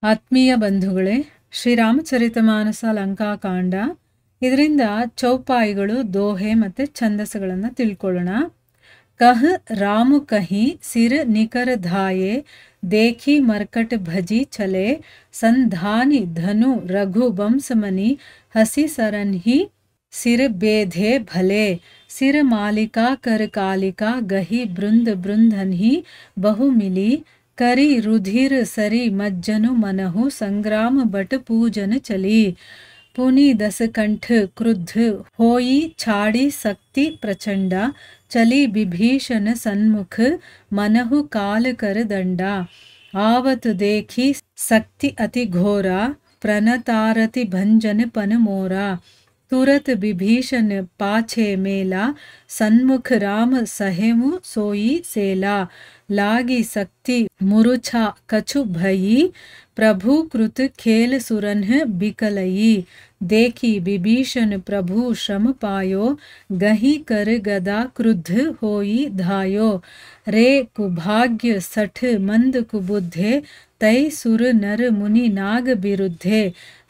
ಆತ್ಮೀಯ ಬಂಧುಗಳೇ, ಶ್ರೀರಾಮಚರಿತಮಾನಸ ಲಂಕಾಕಾಂಡ ಇದರಿಂದ ಚೌಪಾಯಿಗಳು, ದೋಹೆ ಮತ್ತು ಛಂದಸ್ಸುಗಳನ್ನು ತಿಳ್ಕೊಳ್ಳೋಣ. ಕಹ್ ರಾಮು ಕಹಿ ಸಿರ್ ನಿಕರ ಧಾಯೆ देखी मरकट भजी चले संधानी धनु रघु बंसमनी हसी सरन्ही सिर बेधे भले सिर मालिका कर कालिका गही बृंद बृंदन्ही बहु मिली करी रुधिर सरी मज्जनु मनहु संग्राम बट पूजन चली पुनि दस कंठ क्रुद्ध होई छाड़ी शक्ति प्रचंड चली विभीषण सन्मुख मनहु काल कर दंडा आवत देखी शक्ति अति घोरा प्रणतारति भंजन पन मोरा तुरत विभीषण पाछे मेला सन्मुख राम सहेमु सोई सेला लागी शक्ति मुरुछा कछु भई प्रभु कृत खेल सुरन्ह बिकलई देखी विभीषण प्रभु श्रम पायो गही कर गदा क्रुद्ध होई धायो रे कुभाग्य सठ मंद कुबुद्धे तय सुर नर मुनि नाग बिरुद्धे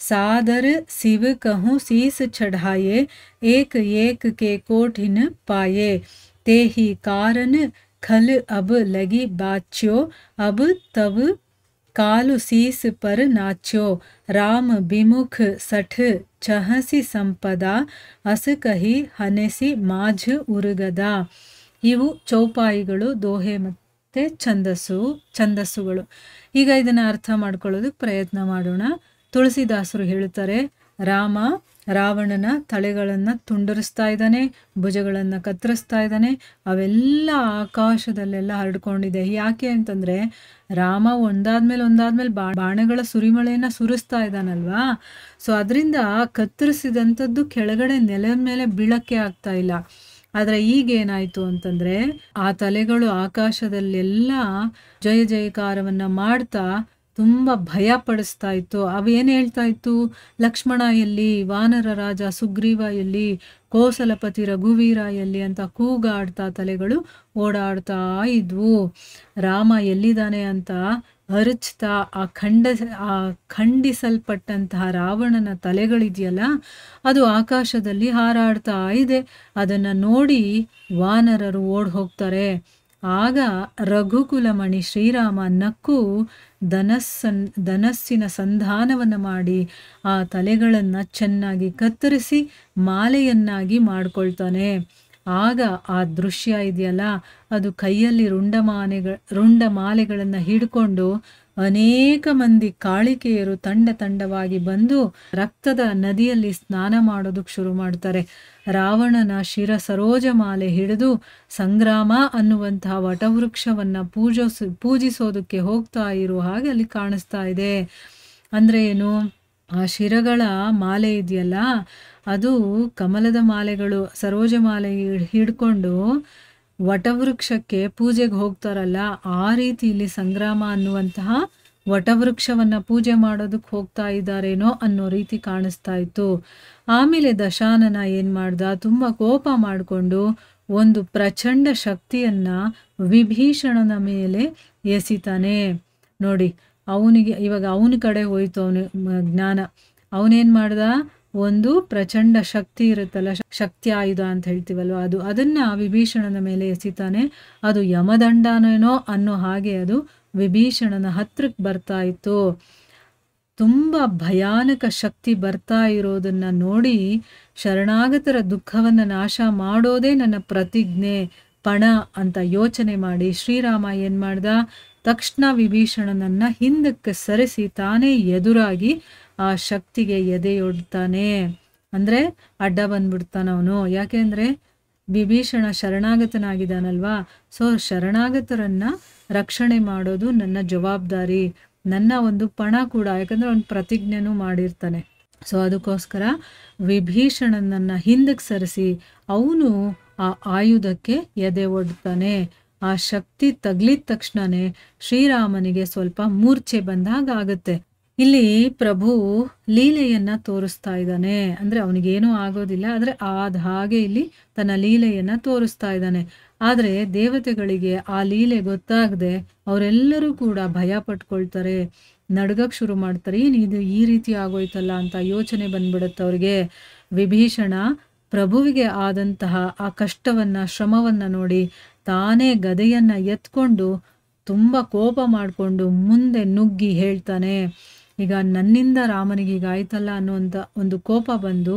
सादर शिव कहूँ शीस चढ़ाए एक एक के कोठिन पाए ते ही कारण खल अब लगी बाच्यो अब तब कालु शीस पर नाच्यो राम विमुख सठ चहसी संपदा अस कही हनेसी माझ उरुगದ. ಇವು ಚೌಪಾಯಿಗಳು, ದೋಹೆ ಮತ್ತು ಛಂದಸ್ಸುಗಳು. ಈಗ ಇದನ್ನು ಅರ್ಥ ಮಾಡ್ಕೊಳ್ಳೋದಕ್ಕೆ ಪ್ರಯತ್ನ ಮಾಡೋಣ. ತುಳಸಿದಾಸರು ಹೇಳುತ್ತಾರೆ, ರಾಮ ರಾವಣನ ತಲೆಗಳನ್ನು ತುಂಡರಿಸ್ತಾ ಇದ್ದಾನೆ, ಭುಜಗಳನ್ನು ಕತ್ತರಿಸ್ತಾ ಇದ್ದಾನೆ, ಅವೆಲ್ಲ ಆಕಾಶದಲ್ಲೆಲ್ಲ ಹರಡ್ಕೊಂಡಿದೆ. ಯಾಕೆ ಅಂತಂದರೆ ರಾಮ ಒಂದಾದ್ಮೇಲೆ ಬಾಣಗಳ ಸುರಿಮಳೆಯನ್ನು ಸುರಿಸ್ತಾ ಇದ್ದಾನಲ್ವಾ. ಸೊ ಅದರಿಂದ ಕತ್ತರಿಸಿದಂಥದ್ದು ಕೆಳಗಡೆ ನೆಲದ ಮೇಲೆ ಬೀಳಕ್ಕೆ ಆಗ್ತಾ ಇಲ್ಲ. ಆದರೆ ಈಗೇನಾಯಿತು ಅಂತಂದರೆ ಆ ತಲೆಗಳು ಆಕಾಶದಲ್ಲೆಲ್ಲ ಜಯ ಜಯಕಾರವನ್ನು ಮಾಡ್ತಾ ತುಂಬ ಭಯ ಪಡಿಸ್ತಾ ಇತ್ತು. ಅವೇನು ಹೇಳ್ತಾ ಇತ್ತು, ಲಕ್ಷ್ಮಣ ಎಲ್ಲಿ, ವಾನರ ರಾಜ ಸುಗ್ರೀವ ಎಲ್ಲಿ, ಕೋಸಲಪತಿ ರಘುವೀರ ಎಲ್ಲಿ ಅಂತ ಕೂಗಾಡ್ತಾ ತಲೆಗಳು ಓಡಾಡ್ತಾ ಇದ್ವು. ರಾಮ ಎಲ್ಲಿದ್ದಾನೆ ಅಂತ ಅರಚ್ತಾ ಆ ಖಂಡಿಸಲ್ಪಟ್ಟಂತಹ ರಾವಣನ ತಲೆಗಳಿದೆಯಲ್ಲ, ಅದು ಆಕಾಶದಲ್ಲಿ ಹಾರಾಡ್ತಾ ಇದೆ. ಅದನ್ನು ನೋಡಿ ವಾನರರು ಓಡ್ ಹೋಗ್ತಾರೆ. ಆಗ ರಘುಕುಲಮಣಿ ಶ್ರೀರಾಮ ನಕ್ಕು ಧನಸ್ಸಿನ ಸಂಧಾನವನ್ನು ಮಾಡಿ ಆ ತಲೆಗಳನ್ನು ಚೆನ್ನಾಗಿ ಕತ್ತರಿಸಿ ಮಾಲೆಯನ್ನಾಗಿ ಮಾಡ್ಕೊಳ್ತಾನೆ. ಆಗ ಆ ದೃಶ್ಯ ಇದೆಯಲ್ಲ, ಅದು ಕೈಯಲ್ಲಿ ರುಂಡ ಮಾಲೆಗಳನ್ನು ಹಿಡ್ಕೊಂಡು ಅನೇಕ ಮಂದಿ ಕಾಳಿಕೆಯರು ತಂಡವಾಗಿ ಬಂದು ರಕ್ತದ ನದಿಯಲ್ಲಿ ಸ್ನಾನ ಮಾಡೋದಕ್ಕೆ ಶುರು ಮಾಡ್ತಾರೆ. ರಾವಣನ ಶಿರ ಸರೋಜ ಮಾಲೆ ಹಿಡಿದು ಸಂಗ್ರಾಮ ಅನ್ನುವಂತಹ ವಟವೃಕ್ಷವನ್ನು ಪೂಜಿಸೋದಕ್ಕೆ ಹೋಗ್ತಾ ಇರೋ ಹಾಗೆ ಅಲ್ಲಿ ಕಾಣಿಸ್ತಾ ಇದೆ. ಅಂದರೆ ಏನು, ಆ ಶಿರಗಳ ಮಾಲೆ ಇದೆಯಲ್ಲ, ಅದು ಕಮಲದ ಮಾಲೆಗಳು, ಸರೋಜ ಮಾಲೆ ಹಿಡ್ಕೊಂಡು ವಟವೃಕ್ಷಕ್ಕೆ ಪೂಜೆಗೆ ಹೋಗ್ತಾರಲ್ಲ, ಆ ರೀತಿ ಇಲ್ಲಿ ಸಂಗ್ರಾಮ ಅನ್ನುವಂತಹ ವಟವೃಕ್ಷವನ್ನು ಪೂಜೆ ಮಾಡೋದಕ್ಕೆ ಹೋಗ್ತಾ ಇದ್ದಾರೇನೋ ಅನ್ನೋ ರೀತಿ ಕಾಣಿಸ್ತಾ ಇತ್ತು. ಆಮೇಲೆ ದಶಾನನ ಏನು ಮಾಡ್ದ, ತುಂಬ ಕೋಪ ಮಾಡಿಕೊಂಡು ಒಂದು ಪ್ರಚಂಡ ಶಕ್ತಿಯನ್ನು ವಿಭೀಷಣನ ಮೇಲೆ ಎಸಿತಾನೆ. ನೋಡಿ, ಅವನಿಗೆ ಇವಾಗ ಅವನ ಕಡೆ ಹೋಯ್ತು ಅವನ ಜ್ಞಾನ. ಅವನೇನು ಮಾಡ್ದ, ಒಂದು ಪ್ರಚಂಡ ಶಕ್ತಿ ಇರುತ್ತಲ್ಲ, ಶಕ್ತಿ ಆಯುಧ ಅಂತ ಹೇಳ್ತೀವಲ್ವ, ಅದನ್ನು ವಿಭೀಷಣನ ಮೇಲೆ ಎಸಿತಾನೆ. ಅದು ಯಮದಂಡನೇನೋ ಅನ್ನೋ ಹಾಗೆ ಅದು ವಿಭೀಷಣನ ಹತ್ರಕ್ಕೆ ಬರ್ತಾ ಇತ್ತು. ತುಂಬ ಭಯಾನಕ ಶಕ್ತಿ ಬರ್ತಾ ಇರೋದನ್ನು ನೋಡಿ ಶರಣಾಗತರ ದುಃಖವನ್ನು ನಾಶ ಮಾಡೋದೇ ನನ್ನ ಪ್ರತಿಜ್ಞೆ, ಪಣ ಅಂತ ಯೋಚನೆ ಮಾಡಿ ಶ್ರೀರಾಮ ಏನು ಮಾಡ್ದ, ತಕ್ಷಣ ವಿಭೀಷಣನನ್ನು ಹಿಂದಕ್ಕೆ ಸರಿಸಿ ತಾನೇ ಎದುರಾಗಿ ಆ ಶಕ್ತಿಗೆ ಎದೆಯೊಡ್ತಾನೆ. ಅಂದರೆ ಅಡ್ಡ ಬಂದ್ಬಿಡ್ತಾನೆ ಅವನು. ಯಾಕೆಂದರೆ ವಿಭೀಷಣ ಶರಣಾಗತನಾಗಿದ್ದಾನಲ್ವಾ. ಸೊ ಶರಣಾಗತರನ್ನು ರಕ್ಷಣೆ ಮಾಡೋದು ನನ್ನ ಜವಾಬ್ದಾರಿ, ನನ್ನ ಒಂದು ಪಣ ಕೂಡ. ಯಾಕಂದರೆ ಅವನು ಪ್ರತಿಜ್ಞೆನೂ ಮಾಡಿರ್ತಾನೆ. ಸೊ ಅದಕ್ಕೋಸ್ಕರ ವಿಭೀಷಣನನ್ನು ಹಿಂದಕ್ಕೆ ಸರಿಸಿ ಅವನು ಆ ಆಯುಧಕ್ಕೆ ಎದೆ ಒಡ್ತಾನೆ. ಆ ಶಕ್ತಿ ತಗ್ಲಿದ ತಕ್ಷಣನೇ ಶ್ರೀರಾಮನಿಗೆ ಸ್ವಲ್ಪ ಮೂರ್ಛೆ ಬಂದಾಗ ಆಗುತ್ತೆ. ಇಲ್ಲಿ ಪ್ರಭು ಲೀಲೆಯನ್ನ ತೋರಿಸ್ತಾ ಇದ್ದಾನೆ. ಅಂದರೆ ಅವನಿಗೇನೂ ಆಗೋದಿಲ್ಲ, ಆದರೆ ಆದ ಹಾಗೆ ಇಲ್ಲಿ ತನ್ನ ಲೀಲೆಯನ್ನ ತೋರಿಸ್ತಾ ಇದ್ದಾನೆ. ಆದರೆ ದೇವತೆಗಳಿಗೆ ಆ ಲೀಲೆ ಗೊತ್ತಾಗದೆ ಅವರೆಲ್ಲರೂ ಕೂಡ ಭಯ ಪಟ್ಕೊಳ್ತಾರೆ. ನಡ್ಗಕ್ಕೆ ಶುರು ಮಾಡ್ತಾರೆ. ಇದು ಈ ರೀತಿ ಆಗೋಯ್ತಲ್ಲ ಅಂತ ಯೋಚನೆ ಬಂದ್ಬಿಡುತ್ತೆ ಅವ್ರಿಗೆ. ವಿಭೀಷಣ ಪ್ರಭುವಿಗೆ ಆದಂತಹ ಆ ಕಷ್ಟವನ್ನು ಶ್ರಮವನ್ನು ನೋಡಿ ತಾನೇ ಗದೆಯನ್ನು ಎತ್ಕೊಂಡು ತುಂಬ ಕೋಪ ಮಾಡಿಕೊಂಡು ಮುಂದೆ ನುಗ್ಗಿ ಹೇಳ್ತಾನೆ, ಈಗ ನನ್ನಿಂದ ರಾಮನಿಗೆ ಈಗ ಆಯ್ತಲ್ಲ ಅನ್ನುವಂಥ ಒಂದು ಕೋಪ ಬಂದು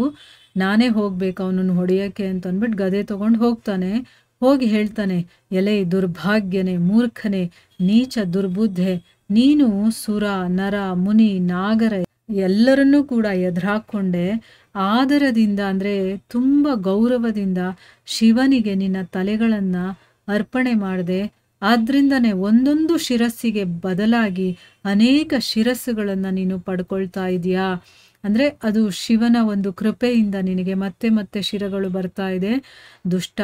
ನಾನೇ ಹೋಗ್ಬೇಕು ಅವನನ್ನು ಹೊಡೆಯೋಕ್ಕೆ ಅಂತ ಅಂದ್ಬಿಟ್ಟು ಗದೆ ತೊಗೊಂಡು ಹೋಗ್ತಾನೆ. ಹೋಗಿ ಹೇಳ್ತಾನೆ, ಎಲೆ ದುರ್ಭಾಗ್ಯನೇ, ಮೂರ್ಖನೇ, ನೀಚ ದುರ್ಬುದ್ಧೆ, ನೀನು ಸುರ ನರ ಮುನಿ ನಾಗರ ಎಲ್ಲರನ್ನೂ ಕೂಡ ಎದುರಾಕೊಂಡೆ ಆದರದಿಂದ ಅಂದರೆ ತುಂಬ ಗೌರವದಿಂದ ಶಿವನಿಗೆ ನಿನ್ನ ತಲೆಗಳನ್ನು ಅರ್ಪಣೆ ಮಾಡಿದೆ. ಆದ್ರಿಂದನೇ ಒಂದೊಂದು ಶಿರಸ್ಸಿಗೆ ಬದಲಾಗಿ ಅನೇಕ ಶಿರಸ್ಸುಗಳನ್ನು ನೀನು ಪಡ್ಕೊಳ್ತಾ ಇದೆಯಾ. ಅಂದರೆ ಅದು ಶಿವನ ಒಂದು ಕೃಪೆಯಿಂದ ನಿನಗೆ ಮತ್ತೆ ಮತ್ತೆ ಶಿರಗಳು ಬರ್ತಾ ಇದೆ. ದುಷ್ಟ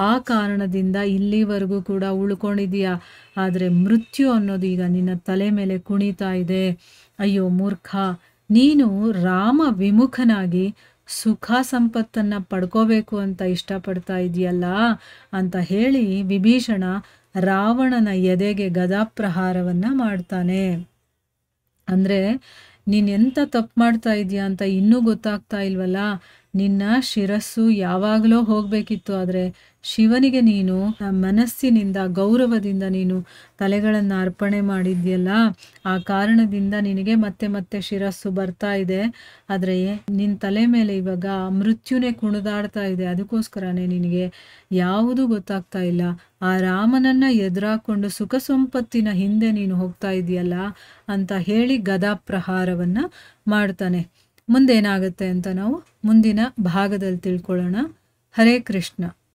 ಆ ಕಾರಣದಿಂದ ಇಲ್ಲಿವರೆಗೂ ಕೂಡ ಉಳ್ಕೊಂಡಿದೀಯಾ. ಆದರೆ ಮೃತ್ಯು ಅನ್ನೋದು ಈಗ ನಿನ್ನ ತಲೆ ಮೇಲೆ ಕುಣಿತಾ ಇದೆ. ಅಯ್ಯೋ ಮೂರ್ಖ, ನೀನು ರಾಮ ವಿಮುಖನಾಗಿ ಸುಖ ಸಂಪತ್ತನ್ನು ಪಡ್ಕೋಬೇಕು ಅಂತ ಇಷ್ಟಪಡ್ತಾ ಇದೆಯಲ್ಲ ಅಂತ ಹೇಳಿ ವಿಭೀಷಣ ರಾವಣನ ಎದೆಗೆ ಗದಾಪ್ರಹಾರವನ್ನು ಮಾಡ್ತಾನೆ. ಅಂದರೆ ನೀನು ಎಂಥ ತಪ್ಪು ಮಾಡ್ತಾ ಇದೀಯಾ ಅಂತ ಇನ್ನೂ ಗೊತ್ತಾಗ್ತಾ ಇಲ್ವಲ್ಲ. ನಿನ್ನ ಶಿರಸ್ಸು ಯಾವಾಗಲೋ ಹೋಗಬೇಕಿತ್ತು, ಆದರೆ ಶಿವನಿಗೆ ನೀನು ಮನಸ್ಸಿನಿಂದ ಗೌರವದಿಂದ ನೀನು ತಲೆಗಳನ್ನು ಅರ್ಪಣೆ ಮಾಡಿದ್ಯಲ್ಲ, ಆ ಕಾರಣದಿಂದ ನಿನಗೆ ಮತ್ತೆ ಮತ್ತೆ ಶಿರಸ್ಸು ಬರ್ತಾ ಇದೆ. ಆದರೆ ನಿನ್ನ ತಲೆ ಮೇಲೆ ಇವಾಗ ಮೃತ್ಯುನೇ ಕುಣಿದಾಡ್ತಾ ಇದೆ. ಅದಕ್ಕೋಸ್ಕರನೇ ನಿನಗೆ ಯಾವುದೂ ಗೊತ್ತಾಗ್ತಾ ಇಲ್ಲ. ಆ ರಾಮನನ್ನು ಎದುರಾಕೊಂಡು ಸುಖ ಸಂಪತ್ತಿನ ಹಿಂದೆ ನೀನು ಹೋಗ್ತಾ ಇದೆಯಲ್ಲ ಅಂತ ಹೇಳಿ ಗದಾಪ್ರಹಾರವನ್ನು ಮಾಡ್ತಾನೆ. ಮುಂದೇನಾಗುತ್ತೆ ಅಂತ ನಾವು ಮುಂದಿನ ಭಾಗದಲ್ಲಿ ತಿಳ್ಕೊಳ್ಳೋಣ. ಹರೇ ಕೃಷ್ಣ.